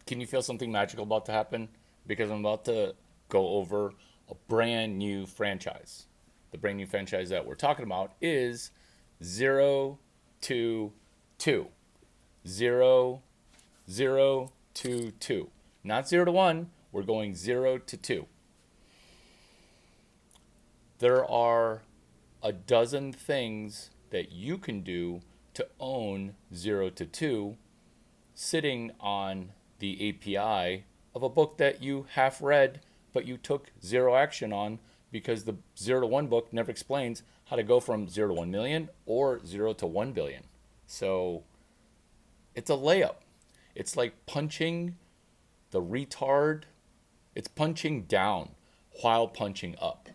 Can you feel something magical about to happen? Because I'm about to go over a brand new franchise. The brand new franchise that we're talking about is 0 to 2. 0 0 to 2. Not 0 to 1. We're going 0 to 2. There are a dozen things that you can do to own 0 to 2 sitting on the API of a book that you half read but you took zero action on because the 0 to 1 book never explains how to go from 0 to 1 million or 0 to 1 billion. So it's a layup. It's like punching the retard. It's punching down while punching up.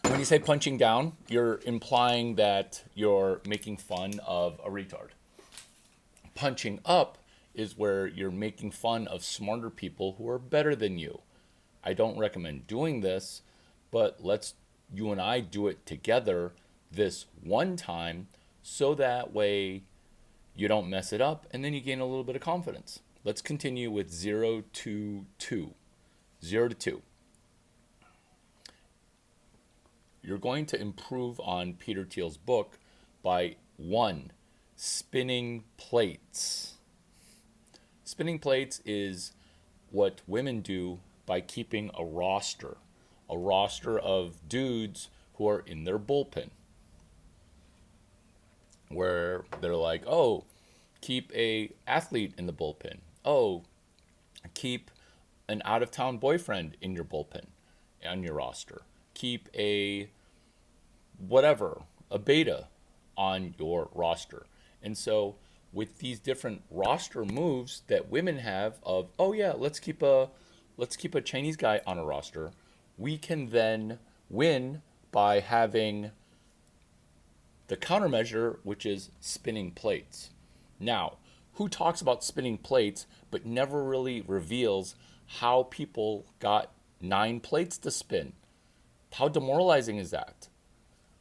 When you say punching down, you're implying that you're making fun of a retard. Punching up is where you're making fun of smarter people who are better than you. I don't recommend doing this, but you and I do it together this one time so that way you don't mess it up and then you gain a little bit of confidence. Let's continue with 0 to 2. 0 to 2. You're going to improve on Peter Thiel's book by 1, spinning plates. Spinning plates is what women do by keeping a roster of dudes who are in their bullpen. Where they're like, oh, keep a athlete in the bullpen. Oh, keep an out-of-town boyfriend in your bullpen, on your roster. Keep a beta on your roster. And so with these different roster moves that women have of, oh yeah, let's keep a Chinese guy on a roster, we can then win by having the countermeasure, which is spinning plates. Now, who talks about spinning plates but never really reveals how people got 9 plates to spin? How demoralizing is that?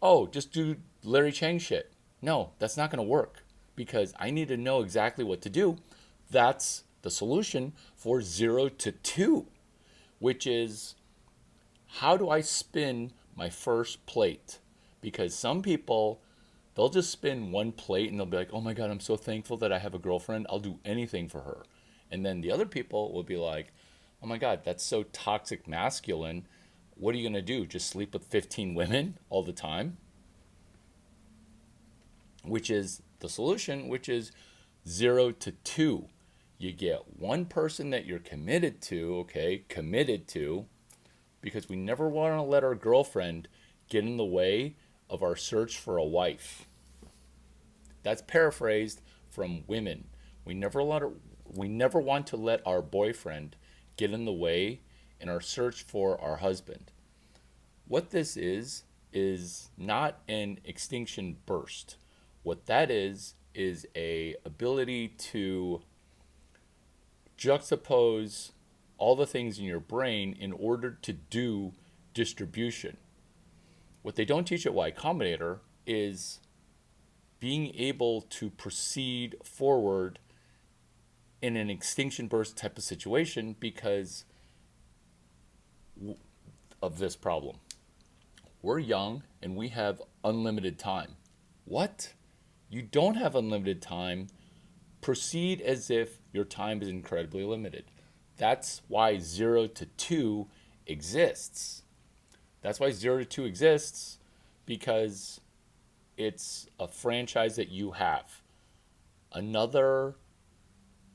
Oh, just do Larry Chang shit. No, that's not going to work because I need to know exactly what to do. That's the solution for 0 to 2, which is how do I spin my first plate? Because some people, they'll just spin one plate and they'll be like, oh my God, I'm so thankful that I have a girlfriend. I'll do anything for her. And then the other people will be like, oh my God, that's so toxic masculine. What are you going to do? Just sleep with 15 women all the time? Which is the solution, which is 0 to 2. You get one person that you're committed to, because we never want to let our girlfriend get in the way of our search for a wife. That's paraphrased from women. We never want to let our boyfriend get in the way in our search for our husband. What this is not an extinction burst. What that is a ability to juxtapose all the things in your brain in order to do distribution. What they don't teach at Y Combinator is being able to proceed forward in an extinction burst type of situation because of this problem. We're young and we have unlimited time. What? You don't have unlimited time. Proceed as if your time is incredibly limited. That's why 0 to 2 exists. That's why 0 to 2 exists, because it's a franchise that you have. Another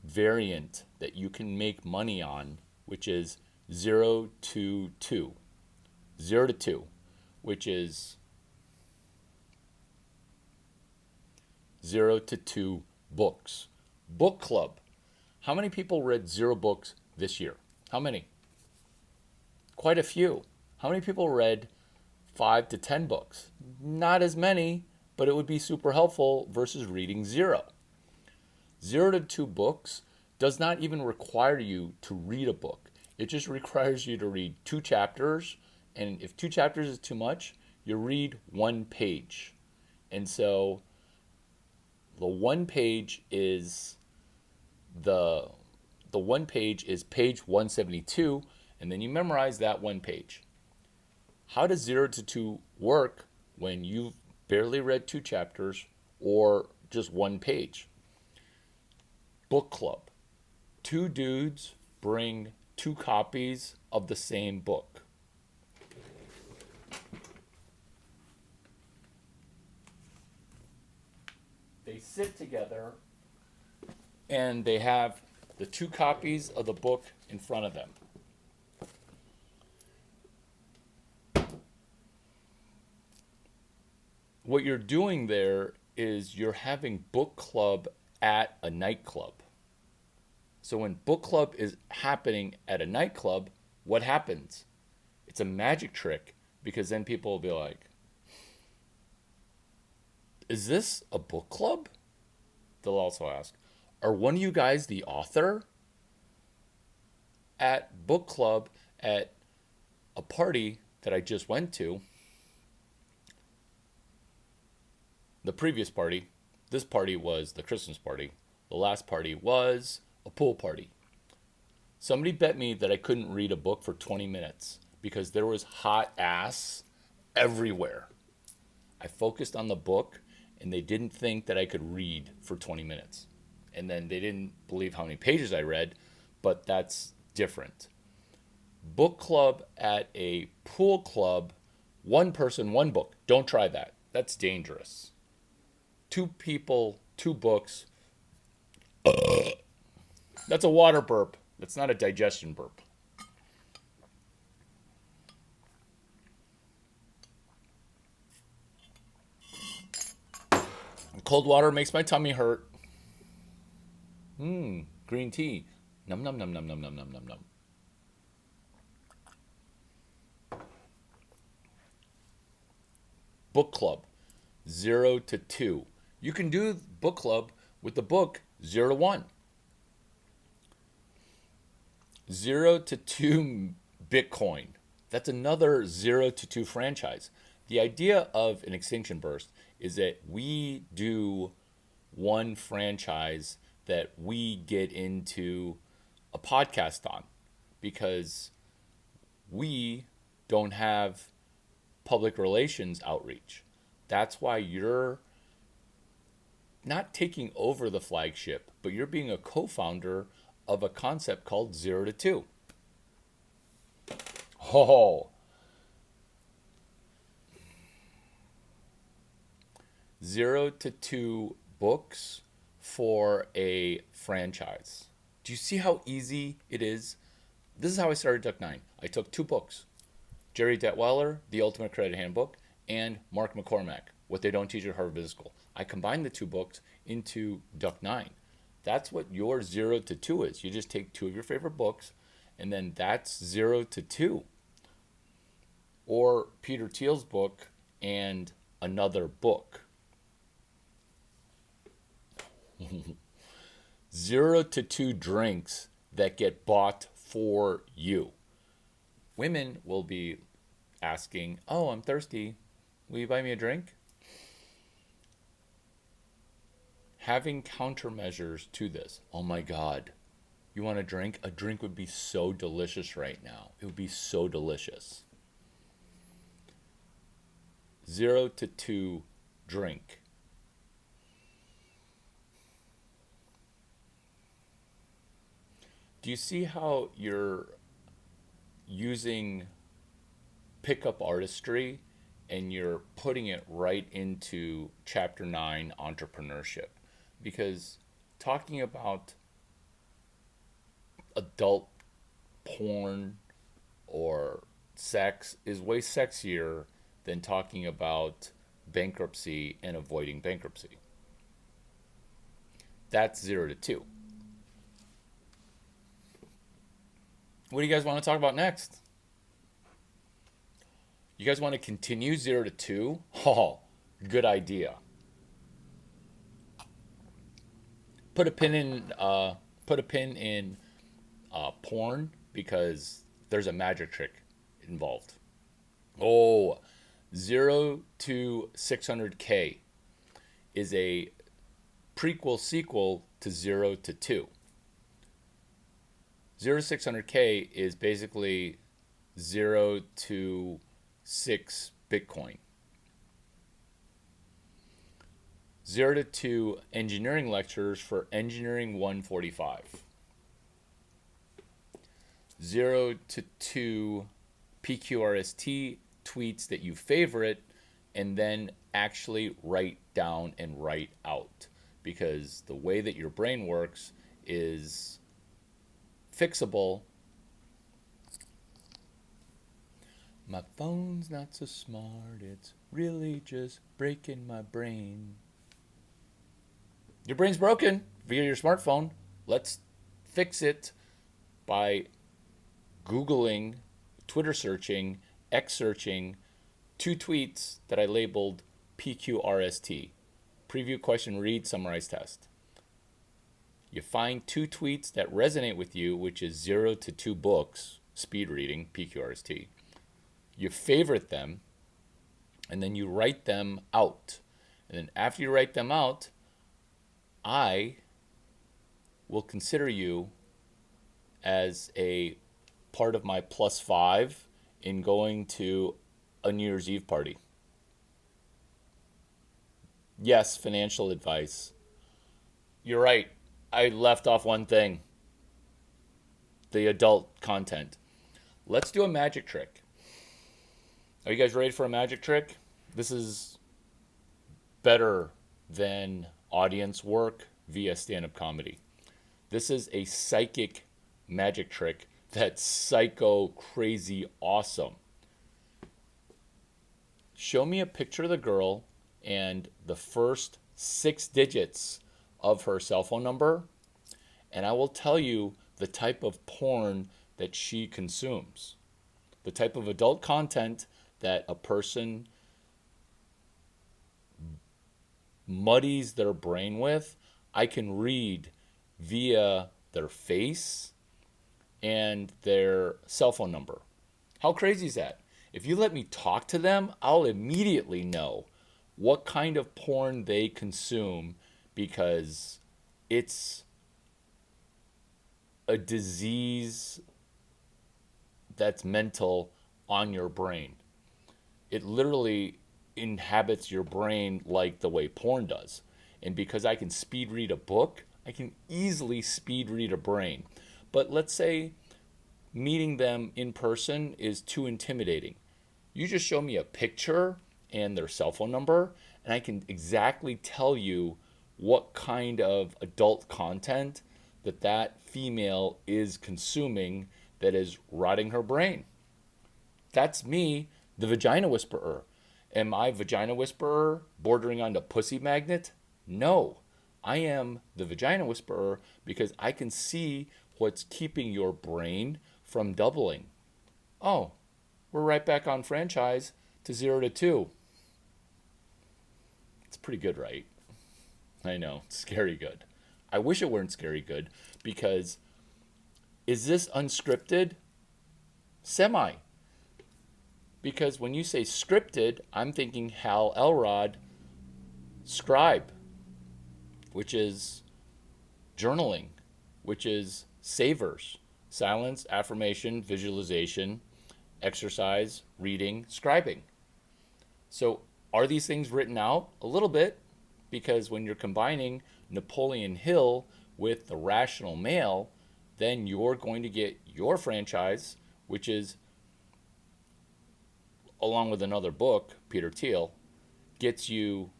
variant that you can make money on, which is 0 to 2. 0 to 2, which is 0 to 2 books. Book club. How many people read 0 books this year? How many? Quite a few. How many people read 5 to 10 books? Not as many, but it would be super helpful versus reading 0. 0 to 2 books does not even require you to read a book. It just requires you to read 2 chapters, and if 2 chapters is too much, you read 1 page. And so The one page is the the one page is page 172, and then you memorize that one page. How does 0 to 2 work when you've barely read two chapters or just one page? Book club. Two dudes bring two copies of the same book. They sit together and they have the two copies of the book in front of them. What you're doing there is you're having book club at a nightclub. So when book club is happening at a nightclub, what happens? It's a magic trick, because then people will be like, is this a book club? They'll also ask, are one of you guys the author? At book club at a party that I just went to, the previous party, this party was the Christmas party. The last party was a pool party. Somebody bet me that I couldn't read a book for 20 minutes because there was hot ass everywhere. I focused on the book and they didn't think that I could read for 20 minutes. And then they didn't believe how many pages I read, but that's different. Book club at a pool club, one person, one book. Don't try that. That's dangerous. Two people, two books. That's a water burp. That's not a digestion burp. Cold water makes my tummy hurt. Green tea. Num num num num num num num num num. Book club, 0 to 2. You can do book club with the book 0 to 1. 0 to 2 Bitcoin. That's another 0 to 2 franchise. The idea of an extinction burst is that we do one franchise that we get into a podcast on, because we don't have public relations outreach. That's why you're not taking over the flagship, but you're being a co-founder of a concept called 0 to 2. Oh, 0 to 2 books for a franchise. Do you see how easy it is? This is how I started Duck 9. I took two books, Jerry Detweiler, The Ultimate Credit Handbook, and Mark McCormack, What They Don't Teach at Harvard Business School. I combined the two books into Duck 9. That's what your 0 to 2 is. You just take two of your favorite books, and then that's 0 to 2. Or Peter Thiel's book and another book. 0 to 2 drinks that get bought for you. Women will be asking, oh, I'm thirsty. Will you buy me a drink? Having countermeasures to this. Oh my God. You want a drink? A drink would be so delicious right now. It would be so delicious. 0 to 2 drink. Do you see how you're using pickup artistry and you're putting it right into chapter 9 entrepreneurship? Because talking about adult porn or sex is way sexier than talking about bankruptcy and avoiding bankruptcy. That's 0 to 2. What do you guys want to talk about next? You guys want to continue 0 to 2? Oh, good idea. Put a pin in porn, because there's a magic trick involved. Oh, 0 to 600K is a prequel sequel to 0 to 2. 0 to 600K is basically 0 to 6 Bitcoin. 0 to 2 engineering lectures for Engineering 145. 0 to 2 PQRST tweets that you favorite and then actually write down and write out. Because the way that your brain works is fixable. My phone's not so smart, it's really just breaking my brain. Your brain's broken via your smartphone. Let's fix it by Googling, Twitter searching, X searching 2 tweets that I labeled PQRST. Preview, question, read, summarize, test. You find 2 tweets that resonate with you, which is 0 to 2 books, speed reading, PQRST. You favorite them, and then you write them out. And then after you write them out, I will consider you as a part of my +5 in going to a New Year's Eve party. Yes, financial advice. You're right. I left off one thing. The adult content. Let's do a magic trick. Are you guys ready for a magic trick? This is better than audience work via stand-up comedy. This is a psychic magic trick that's psycho crazy awesome. Show me a picture of the girl and the first 6 digits of her cell phone number, and I will tell you the type of porn that she consumes. The type of adult content that a person muddies their brain with, I can read via their face and their cell phone number. How crazy is that? If you let me talk to them, I'll immediately know what kind of porn they consume, because it's a disease that's mental on your brain. It literally inhabits your brain like the way porn does. And because I can speed read a book, I can easily speed read a brain. But let's say meeting them in person is too intimidating. You just show me a picture and their cell phone number, and I can exactly tell you what kind of adult content that female is consuming that is rotting her brain. That's me, the vagina whisperer. Am I vagina whisperer bordering on the pussy magnet? No. I am the vagina whisperer because I can see what's keeping your brain from doubling. Oh, we're right back on franchise to 0 to 2. It's pretty good, right? I know, it's scary good. I wish it weren't scary good, because is this unscripted? Semi. Because when you say scripted, I'm thinking Hal Elrod scribe, which is journaling, which is savers, silence, affirmation, visualization, exercise, reading, scribing. So are these things written out? A little bit, because when you're combining Napoleon Hill with the rational male, then you're going to get your franchise, which is, along with another book, Peter Thiel, gets you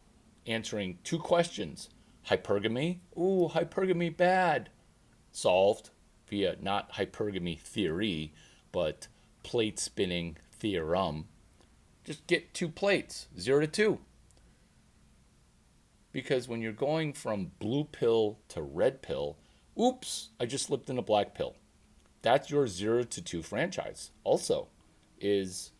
answering 2 questions. Hypergamy? Ooh, hypergamy bad. Solved via not hypergamy theory, but plate spinning theorem. Just get 2 plates, 0 to 2. Because when you're going from blue pill to red pill, oops, I just slipped in a black pill. That's your 0 to 2 franchise. Also, is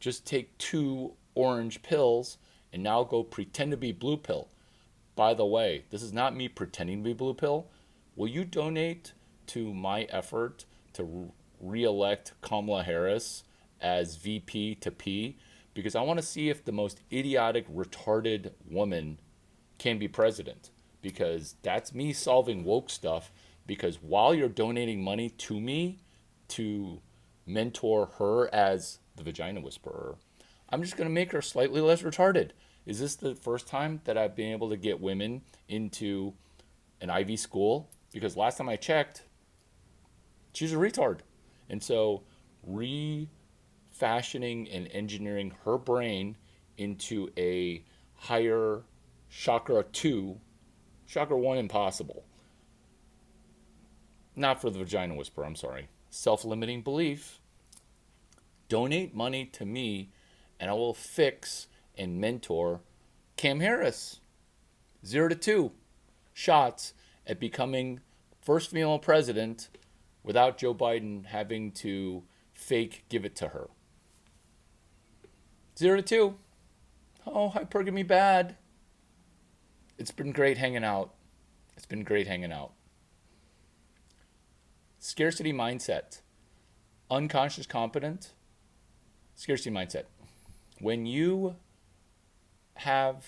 just take 2 orange pills and now go pretend to be blue pill. By the way, this is not me pretending to be blue pill. Will you donate to my effort to re-elect Kamala Harris as VP to P? Because I want to see if the most idiotic, retarded woman can be president, because that's me solving woke stuff. Because while you're donating money to me to mentor her as the vagina whisperer, I'm just going to make her slightly less retarded. Is this the first time that I've been able to get women into an Ivy school? Because last time I checked, she's a retard. And so refashioning and engineering her brain into a higher chakra 2, chakra 1 impossible. Not for the vagina whisperer, I'm sorry. Self-limiting belief. Donate money to me and I will fix and mentor Cam Harris. 0 to 2 shots at becoming first female president without Joe Biden having to fake give it to her. 0 to 2. Oh, hypergamy bad. It's been great hanging out. It's been great hanging out. Scarcity mindset. Unconscious competent. Scarcity mindset. When you have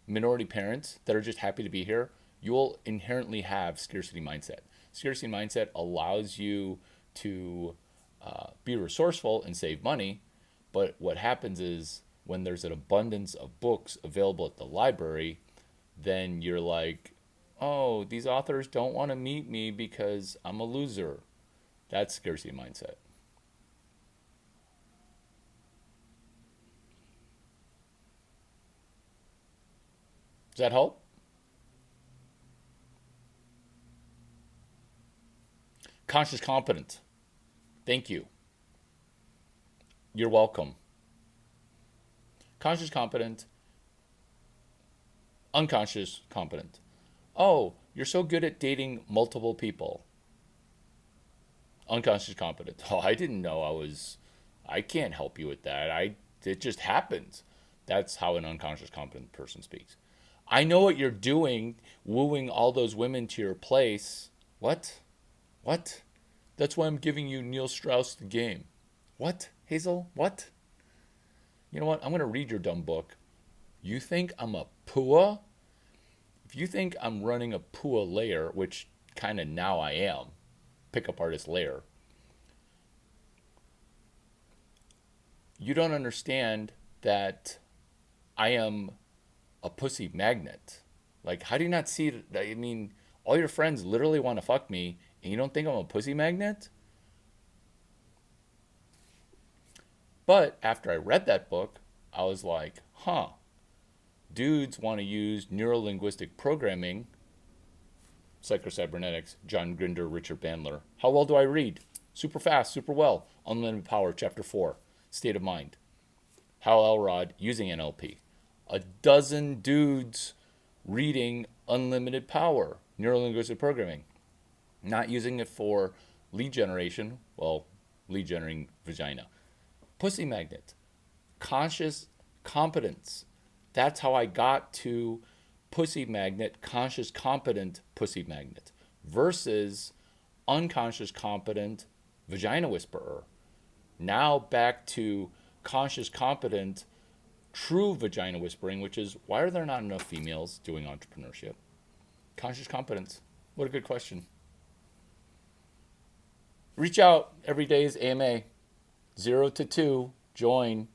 minority parents that are just happy to be here, you will inherently have scarcity mindset. Scarcity mindset allows you to be resourceful and save money. But what happens is when there's an abundance of books available at the library, then you're like, oh, these authors don't want to meet me because I'm a loser. That's scarcity mindset. Does that help? Conscious competent. Thank you. You're welcome. Conscious competent. Unconscious competent. Oh, you're so good at dating multiple people. Unconscious competent. Oh, I didn't know I can't help you with that. It just happens. That's how an unconscious competent person speaks. I know what you're doing, wooing all those women to your place. What? What? That's why I'm giving you Neil Strauss the game. What, Hazel? What? You know what? I'm going to read your dumb book. You think I'm a PUA? If you think I'm running a PUA layer, which kind of now I am, pickup artist layer, you don't understand that I am a pussy magnet. Like, how do you not see it? I mean, all your friends literally want to fuck me, and you don't think I'm a pussy magnet? But after I read that book, I was like, huh, dudes want to use neurolinguistic programming, psychocybernetics, John Grinder, Richard Bandler. How well do I read? Super fast, super well. Unlimited Power, Chapter 4, State of Mind. Hal Elrod using NLP. A dozen dudes reading Unlimited Power, neurolinguistic programming. Not using it for lead generation, well, lead generating vagina. Pussy magnet. Conscious competence. That's how I got to pussy magnet, conscious competent pussy magnet, versus unconscious competent vagina whisperer. Now back to conscious competent true vagina whispering, which is, why are there not enough females doing entrepreneurship? Conscious competence. What a good question. Reach out. Every day is AMA. 0 to 2. Join.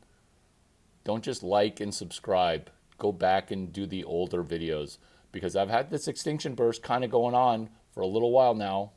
Don't just like and subscribe. Go back and do the older videos, because I've had this extinction burst kind of going on for a little while now.